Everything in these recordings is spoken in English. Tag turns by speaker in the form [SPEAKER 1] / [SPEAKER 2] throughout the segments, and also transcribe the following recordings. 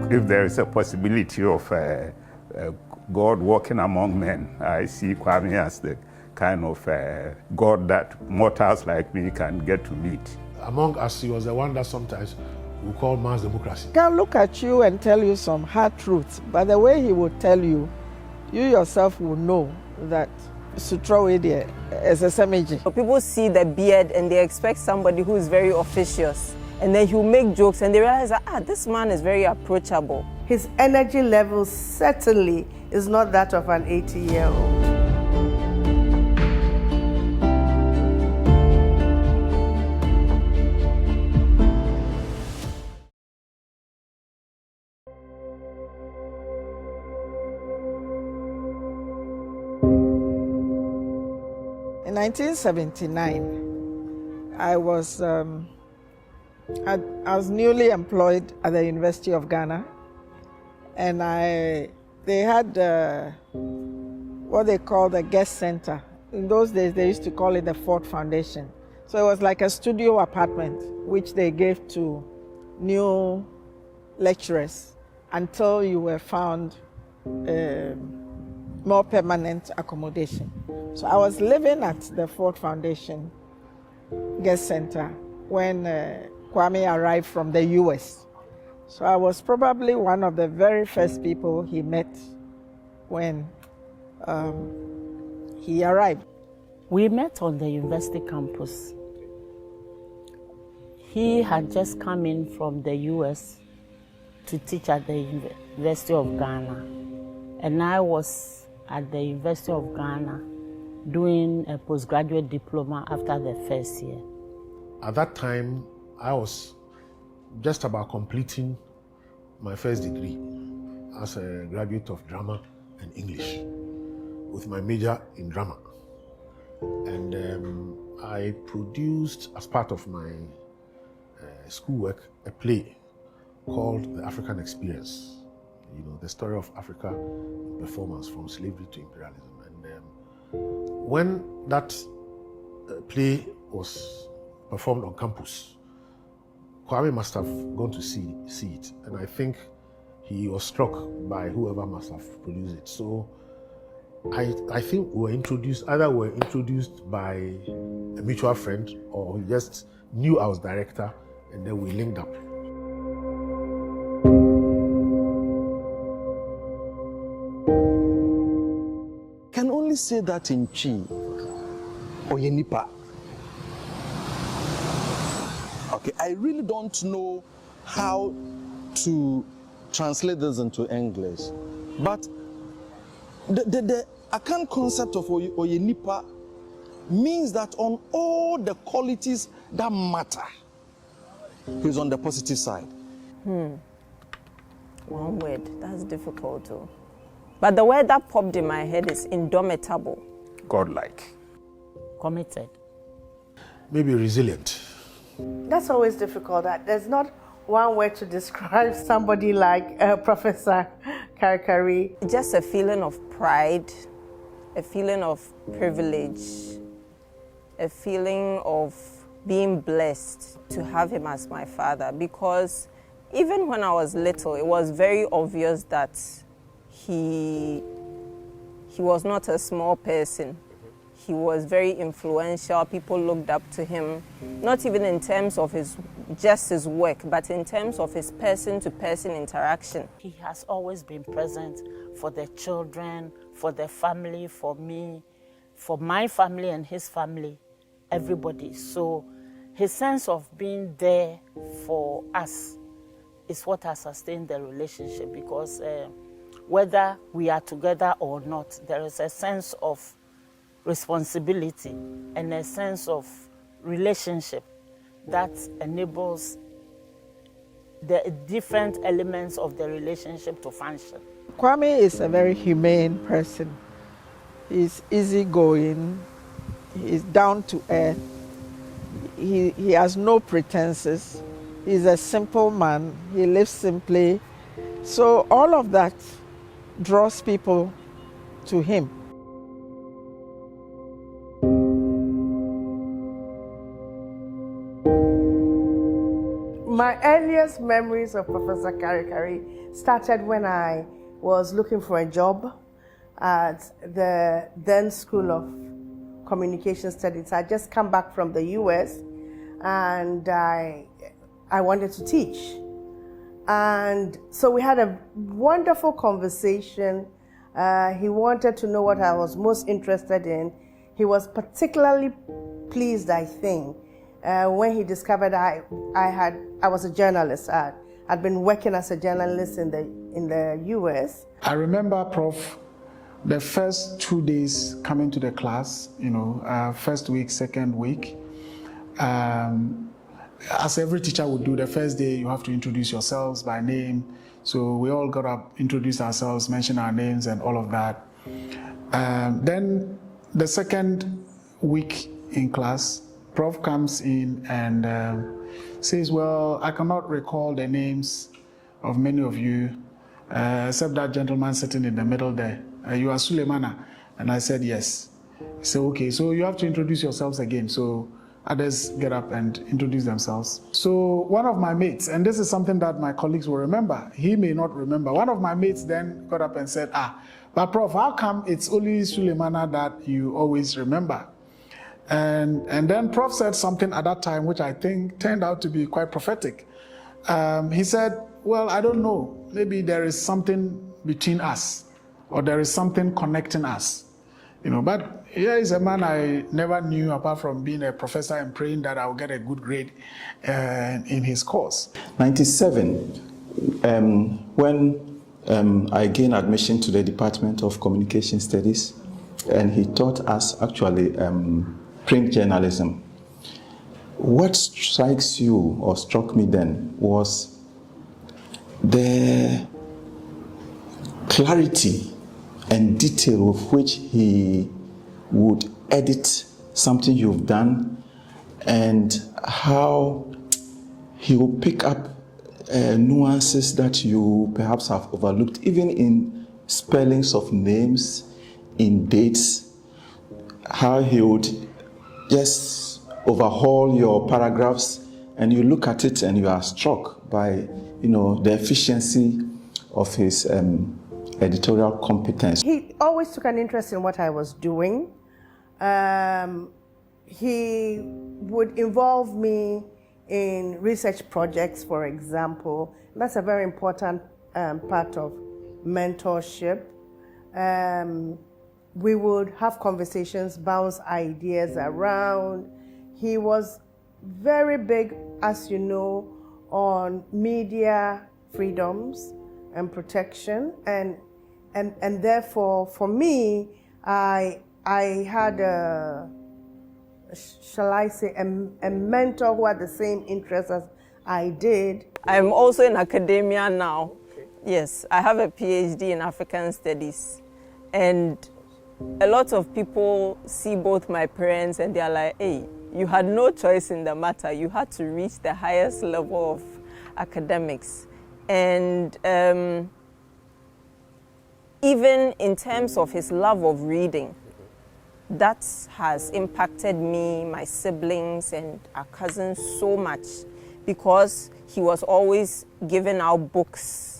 [SPEAKER 1] if there is a possibility of God walking among men, I see Kwame as the kind of God that mortals like me can get to meet.
[SPEAKER 2] Among us, he was the one that sometimes we call mass democracy.
[SPEAKER 3] He can look at you and tell you some hard truths, but the way he would tell you, you yourself will know that Sutrowe there is a semaji.
[SPEAKER 4] People see the beard and they expect somebody who is very officious, and then he'll make jokes and they realize that, this man is very approachable.
[SPEAKER 5] His energy level certainly is not that of an 80-year-old.
[SPEAKER 3] In 1979, I was newly employed at the University of Ghana, and they had what they call the guest center. In those days, they used to call it the Ford Foundation. So it was like a studio apartment, which they gave to new lecturers until you were found more permanent accommodation. So I was living at the Ford Foundation guest center when Kwame arrived from the US. So I was probably one of the very first people he met when he arrived.
[SPEAKER 6] We met on the university campus. He had just come in from the US to teach at the University of Ghana, and I was at the University of Ghana doing a postgraduate diploma after the first year.
[SPEAKER 2] At that time, I was just about completing my first degree as a graduate of drama and English with my major in drama. And I produced, as part of my schoolwork, a play called The African Experience. You know, the story of Africa in performance from slavery to imperialism. And when that play was performed on campus, Kwame must have gone to see it, and I think he was struck by whoever must have produced it. So I think we were introduced by a mutual friend, or he just knew I was director, and then we linked up.
[SPEAKER 7] Can only say that in Chi or Yenipa. Okay, I really don't know how to translate this into English, but the Akan concept of Oyenipa means that on all the qualities that matter, he's on the positive side.
[SPEAKER 4] One word, that's difficult too. But the word that popped in my head is indomitable.
[SPEAKER 1] Godlike.
[SPEAKER 6] Committed.
[SPEAKER 2] Maybe resilient.
[SPEAKER 5] That's always difficult. There's not one word to describe somebody like Professor Karikari.
[SPEAKER 4] Just a feeling of pride, a feeling of privilege, a feeling of being blessed to have him as my father, because even when I was little, it was very obvious that he was not a small person. He was very influential. People looked up to him, not even in terms of his work, but in terms of his person-to-person interaction.
[SPEAKER 6] He has always been present for the children, for the family, for me, for my family and his family, everybody. So his sense of being there for us is what has sustained the relationship, because whether we are together or not, there is a sense of responsibility and a sense of relationship that enables the different elements of the relationship to function.
[SPEAKER 3] Kwame is a very humane person. He's easygoing, he's down to earth, he has no pretenses, he's a simple man, he lives simply. So all of that draws people to him.
[SPEAKER 5] My earliest memories of Professor Karikari started when I was looking for a job at the then School of Communication Studies. I just come back from the US and I wanted to teach. And so we had a wonderful conversation. He wanted to know what I was most interested in. He was particularly pleased, I think, when he discovered I was a journalist. I'd been working as a journalist in the US.
[SPEAKER 8] I remember, Prof, the first 2 days coming to the class, first week, second week, as every teacher would do, the first day you have to introduce yourselves by name. So we all got up, introduced ourselves, mentioned our names and all of that. Then the second week in class, Prof comes in and says, well, I cannot recall the names of many of you, except that gentleman sitting in the middle there. You are Suleimana? And I said, yes. He said, okay, so you have to introduce yourselves again. So others get up and introduce themselves. So one of my mates, and this is something that my colleagues will remember, he may not remember. One of my mates then got up and said, but Prof, how come it's only Suleimana that you always remember? And then Prof said something at that time, which I think turned out to be quite prophetic. He said, well, I don't know, maybe there is something between us, or there is something connecting us. But here is a man I never knew apart from being a professor and praying that I will get a good grade in his course.
[SPEAKER 9] 97, when I gained admission to the Department of Communication Studies, and he taught us actually print journalism. What strikes you or struck me then was the clarity and detail with which he would edit something you've done, and how he will pick up nuances that you perhaps have overlooked, even in spellings of names, in dates, how he would just overhaul your paragraphs, and you look at it and you are struck by the efficiency of his editorial competence.
[SPEAKER 5] He always took an interest in what I was doing. He would involve me in research projects, for example. That's a very important part of mentorship. We would have conversations, bounce ideas around. He was very big, as you know, on media freedoms and protection, and therefore, for me, I had shall I say, a mentor who had the same interests as I did.
[SPEAKER 4] I'm also in academia now. Yes, I have a PhD in African Studies, and a lot of people see both my parents and they're like, hey, you had no choice in the matter. You had to reach the highest level of academics. And even in terms of his love of reading, that has impacted me, my siblings, and our cousins so much, because he was always giving out books,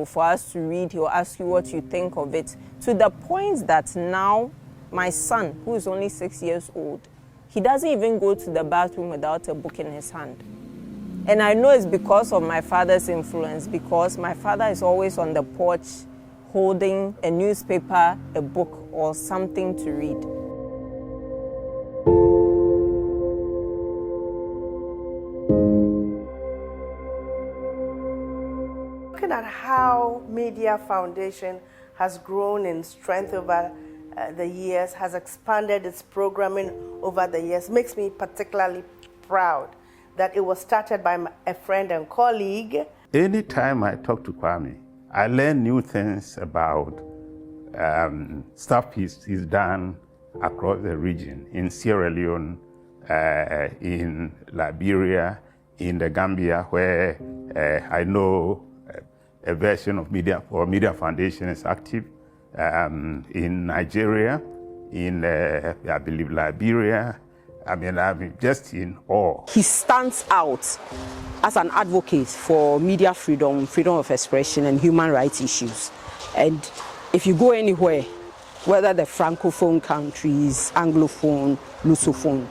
[SPEAKER 4] for us to read. He'll ask you what you think of it, to the point that now my son, who is only 6 years old, he doesn't even go to the bathroom without a book in his hand. And I know it's because of my father's influence, because my father is always on the porch holding a newspaper, a book, or something to read.
[SPEAKER 5] Looking at how Media Foundation has grown in strength over the years, has expanded its programming over the years, makes me particularly proud that it was started by a friend and colleague.
[SPEAKER 1] Anytime I talk to Kwame, I learn new things about stuff he's done across the region, in Sierra Leone, in Liberia, in the Gambia, where I know a version of Media Foundation is active, in Nigeria, in I believe Liberia, I mean, I'm just in awe.
[SPEAKER 10] He stands out as an advocate for media freedom, freedom of expression, and human rights issues. And if you go anywhere, whether the Francophone countries, Anglophone, Lusophone,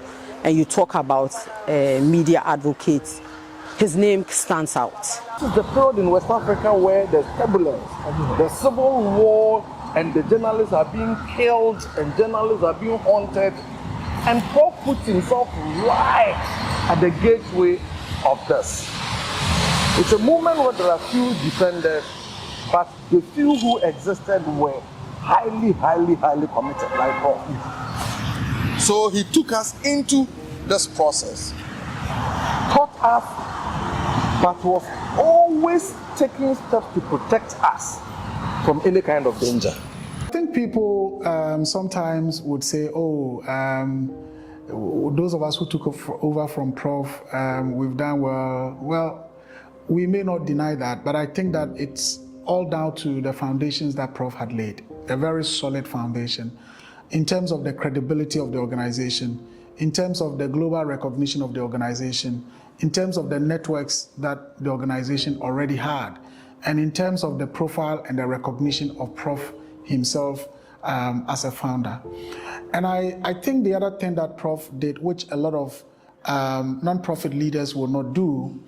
[SPEAKER 10] and you talk about media advocates, his name stands out.
[SPEAKER 11] This is the period in West Africa where there's turbulence, the civil war, and the journalists are being killed and journalists are being haunted. And Prof puts himself right at the gateway of this. It's a movement where there are few defenders, but the few who existed were highly committed, like Prof.
[SPEAKER 7] So he took us into this process,
[SPEAKER 11] Taught us, but was always taking steps to protect us from any kind of danger.
[SPEAKER 8] I think people sometimes would say, those of us who took over from Prof, we've done well. Well, we may not deny that, but I think that it's all down to the foundations that Prof had laid, a very solid foundation in terms of the credibility of the organization, in terms of the global recognition of the organization, in terms of the networks that the organization already had, and in terms of the profile and the recognition of Prof himself as a founder. And I think the other thing that Prof did, which a lot of non-profit leaders will not do,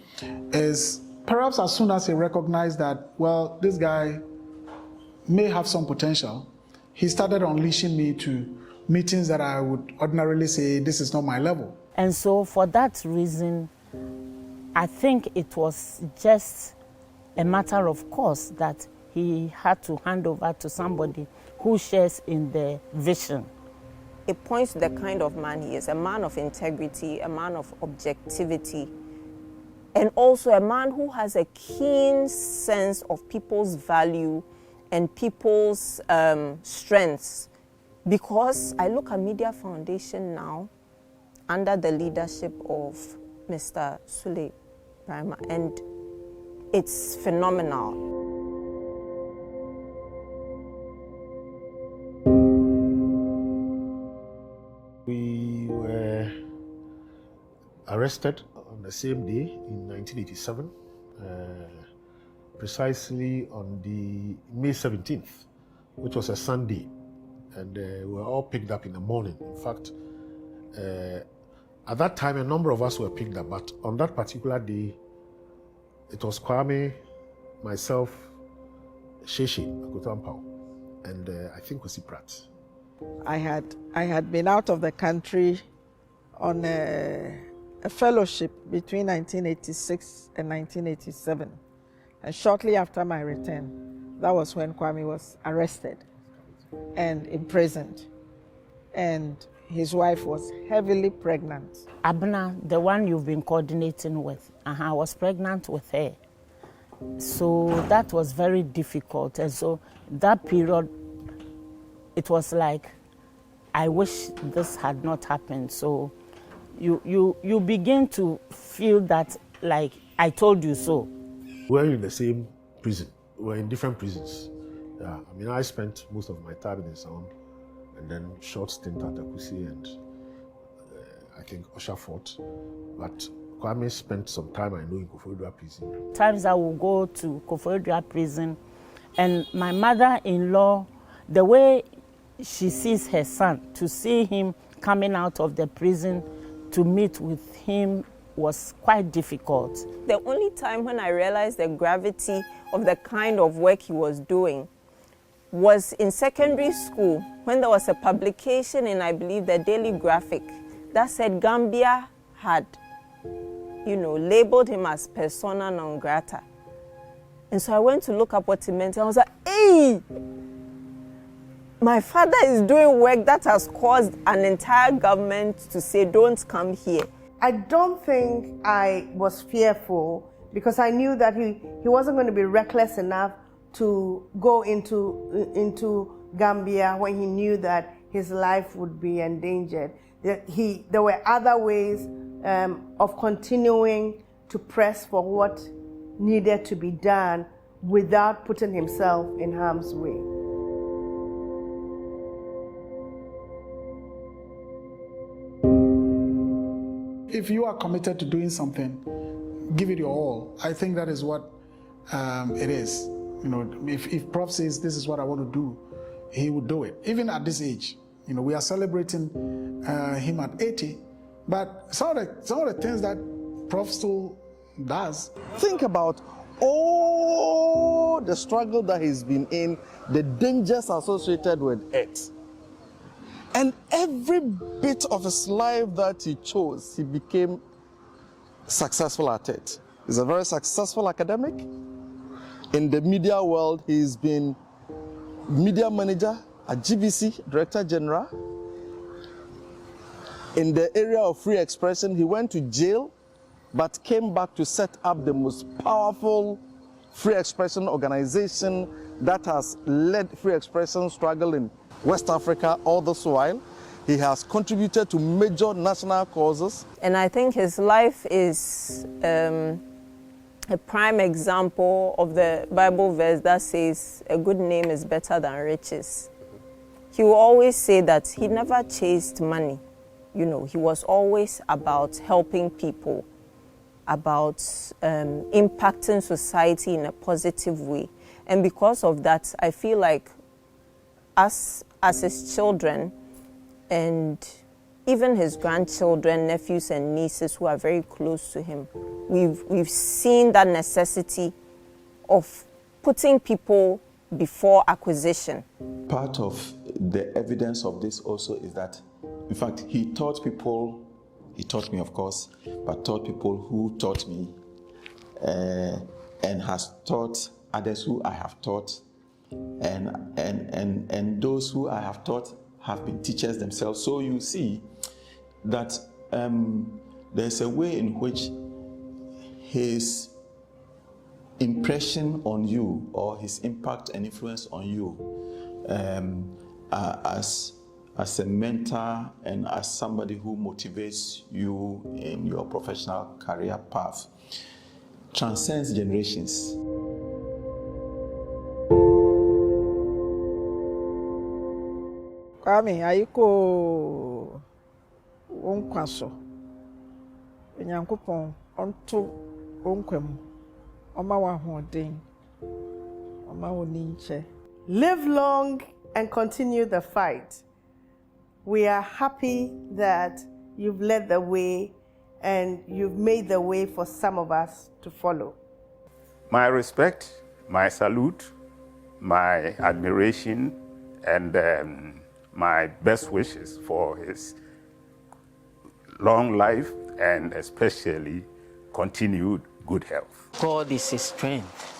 [SPEAKER 8] is perhaps as soon as he recognized that, well, this guy may have some potential, he started unleashing me to meetings that I would ordinarily say, this is not my level.
[SPEAKER 6] And so for that reason, I think it was just a matter of course that he had to hand over to somebody who shares in the vision.
[SPEAKER 4] It points to the kind of man he is, a man of integrity, a man of objectivity, and also a man who has a keen sense of people's value and people's strengths. Because I look at Media Foundation now under the leadership of Mr. Sule Brima, and it's phenomenal.
[SPEAKER 2] We were arrested on the same day in 1987, precisely on the May 17th, which was a Sunday, and we were all picked up in the morning. In fact, at that time, a number of us were picked up, but on that particular day, it was Kwame, myself, Sheshe Akotampao, and I think Kosi Pratt.
[SPEAKER 3] I had been out of the country on a fellowship between 1986 and 1987. And shortly after my return, that was when Kwame was arrested and imprisoned. And his wife was heavily pregnant.
[SPEAKER 6] Abna, the one you've been coordinating with, I was pregnant with her. So that was very difficult. And so that period, it was like, I wish this had not happened. So you begin to feel that, like, I told you so.
[SPEAKER 2] We're in the same prison. We're in different prisons. Yeah, I mean, I spent most of my time in the Sound, and then short stint at Akusi and I think Oshafort. But Kwame spent some time, I know, in Koforidua prison.
[SPEAKER 6] Times I will go to Koforidua prison, and my mother-in-law, the way she sees her son, to see him coming out of the prison to meet with him was quite difficult.
[SPEAKER 4] The only time when I realized the gravity of the kind of work he was doing was in secondary school, when there was a publication in, I believe, the Daily Graphic that said Gambia had, labeled him as persona non grata. And so I went to look up what it meant, and I was like, hey! My father is doing work that has caused an entire government to say, don't come here.
[SPEAKER 5] I don't think I was fearful because I knew that he wasn't going to be reckless enough to go into Gambia when he knew that his life would be endangered. There were other ways of continuing to press for what needed to be done without putting himself in harm's way.
[SPEAKER 8] If you are committed to doing something, give it your all. I think that is what it is. You know, if Prof says this is what I want to do, he would do it. Even at this age, you know, we are celebrating him at 80, but some of the things that Prof still does.
[SPEAKER 7] Think about all the struggle that he's been in, the dangers associated with it. And every bit of his life that he chose, he became successful at it. He's a very successful academic. In the media world, he's been media manager at GBC, Director General. In the area of free expression, he went to jail, but came back to set up the most powerful free expression organization that has led free expression struggle in West Africa all this while. He has contributed to major national causes.
[SPEAKER 4] And I think his life is a prime example of the Bible verse that says a good name is better than riches. He will always say that he never chased money. You know, he was always about helping people, about impacting society in a positive way. And because of that, I feel like us as his children and even his grandchildren, nephews and nieces who are very close to him, we've seen that necessity of putting people before acquisition.
[SPEAKER 9] Part of the evidence of this also is that, in fact, he taught me, of course, but taught people who taught me and has taught others who I have taught, and those who I have taught have been teachers themselves. So you see that there's a way in which his impression on you or his impact and influence on you as a mentor and as somebody who motivates you in your professional career path transcends generations.
[SPEAKER 3] Kwame, ayiko onkwaso. Enyankopon onto onkwam. Oma wa hoden. Oma woni nche.
[SPEAKER 5] Live long and continue the fight. We are happy that you've led the way and you've made the way for some of us to follow.
[SPEAKER 1] My respect, my salute, my admiration, and my best wishes for his long life and especially continued good health.
[SPEAKER 12] God is his strength,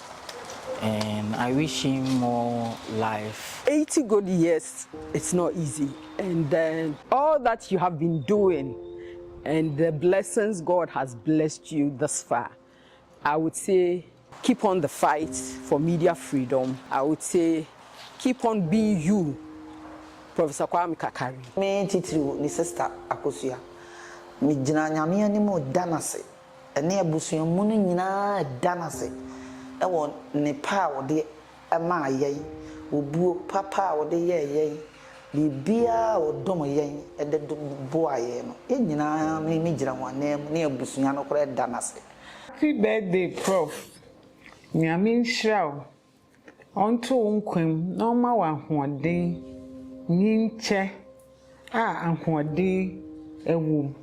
[SPEAKER 12] and I wish him more life.
[SPEAKER 10] 80 good years, it's not easy. And then all that you have been doing and the blessings God has blessed you thus far, I would say keep on the fight for media freedom. I would say keep on being you, Professor Kwame Karikari.
[SPEAKER 13] Me titiri ni sister Akosua. Me jina nyame animu danase. Ene abusuamu no nyina danase. E won ne pa wo de ma yen. Obuo papa wo de ye bibia wo dom yen e de bo aye no. E nyina me jira wanem ne abusua no kora danase.
[SPEAKER 14] Happy birthday, Prof. Nyame nhyira onto nkwam na ma wa hoden nyinche ahoden ewu.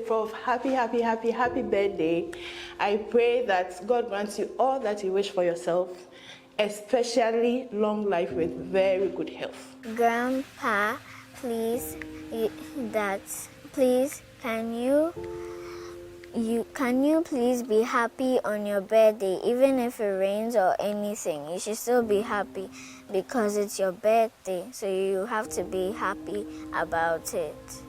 [SPEAKER 15] Prof, happy birthday. I pray that God grants you all that you wish for yourself, especially long life with very good health.
[SPEAKER 16] Grandpa, please, can you please be happy on your birthday, even if it rains or anything? You should still be happy because it's your birthday, so you have to be happy about it.